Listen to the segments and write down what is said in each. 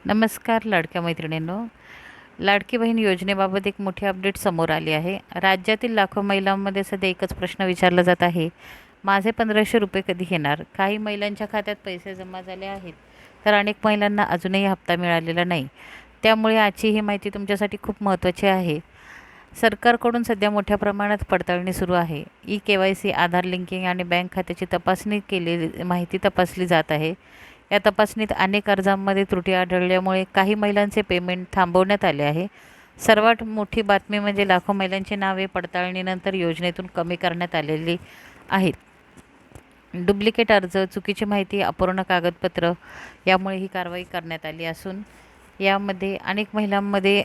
नमस्कार लाडक्या मैत्रिणींनो. लाडकी बहीण योजनेबाबत एक मोठी अपडेट समोर आली आहे. राज्यातील लाखो महिलांमध्ये सध्या एकच प्रश्न विचारला जात आहे, माझे 1500 रुपये कधी येणार? काही महिलांच्या खात्यात पैसे जमा झाले आहेत, तर अनेक महिलांना अजूनही हप्ता मिळालेला नाही. त्यामुळे आजची ही माहिती तुमच्यासाठी खूप महत्त्वाची आहे. सरकारकडून सध्या मोठ्या प्रमाणात पडताळणी सुरू आहे. KYC, आधार लिंकिंग आणि बँक खात्याची तपासणी केलेली माहिती तपासली जात आहे. या तपासणीत अनेक अर्जांमध्ये त्रुटी आढळल्यामुळे काही महिलांचे पेमेंट थांबवण्यात आले आहे. सर्वात मोठी बातमी म्हणजे लाखो महिलांची नावे पडताळणीनंतर योजनेतून कमी करण्यात आलेली आहेत. डुप्लिकेट अर्ज, चुकीची माहिती, अपूर्ण कागदपत्र यामुळे ही कारवाई करण्यात आली असून यामध्ये अनेक महिलांमध्ये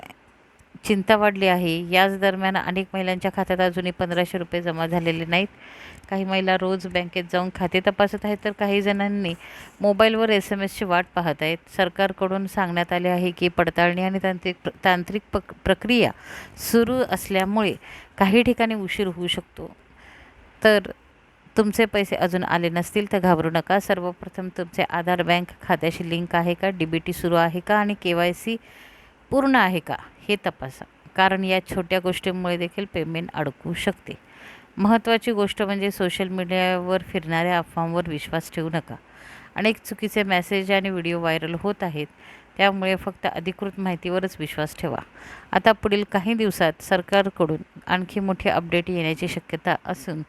चिंता वाढली आहे. याच दरम्यान अनेक महिलांच्या खात्यात अजूनही 1500 रुपये जमा झालेले नाहीत. काही महिला रोज बँकेत जाऊन खाते तपासत आहेत, तर काही जणांनी मोबाईलवर SMS ची वाट पाहत आहेत. सरकारकडून सांगण्यात आले आहे की पडताळणी आणि तांत्रिक प्रक्रिया सुरू असल्यामुळे काही ठिकाणी उशीर होऊ शकतो. तर तुमचे पैसे अजून आले नसतील तर घाबरू नका. सर्वप्रथम तुमचे आधार बँक खात्याशी लिंक आहे का, DBT सुरू आहे का आणि KYC पूर्ण आहे का हे तपासा, कारण या छोट्या गोष्टींमुळे देखील पेमेंट अडकू शकते. महत्त्वाची गोष्ट म्हणजे सोशल मीडियावर फिरणाऱ्या अफवांवर विश्वास ठेवू नका. अनेक चुकीचे मेसेज आणि व्हिडिओ व्हायरल होत आहेत, त्यामुळे फक्त अधिकृत माहितीवरच विश्वास ठेवा. आता पुढील काही दिवसात सरकारकडून आणखी मोठी अपडेट येण्याची शक्यता असून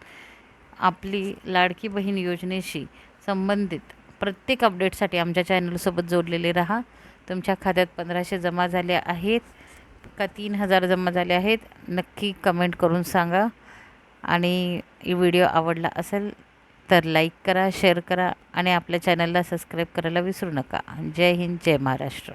आपली लाडकी बहीण योजनेशी संबंधित प्रत्येक अपडेटसाठी आमच्या चॅनलसोबत जोडलेले राहा. तुमच्या खात्यात 1500 जमा झाले आहेत का 3000 जमा झाले आहेत, नक्की कमेंट करून सांगा. आणि व्हिडिओ आवडला असेल तर लाईक करा, शेअर करा आणि आपल्या चॅनलला सबस्क्राईब करायला विसरू नका. जय हिंद, जय महाराष्ट्र.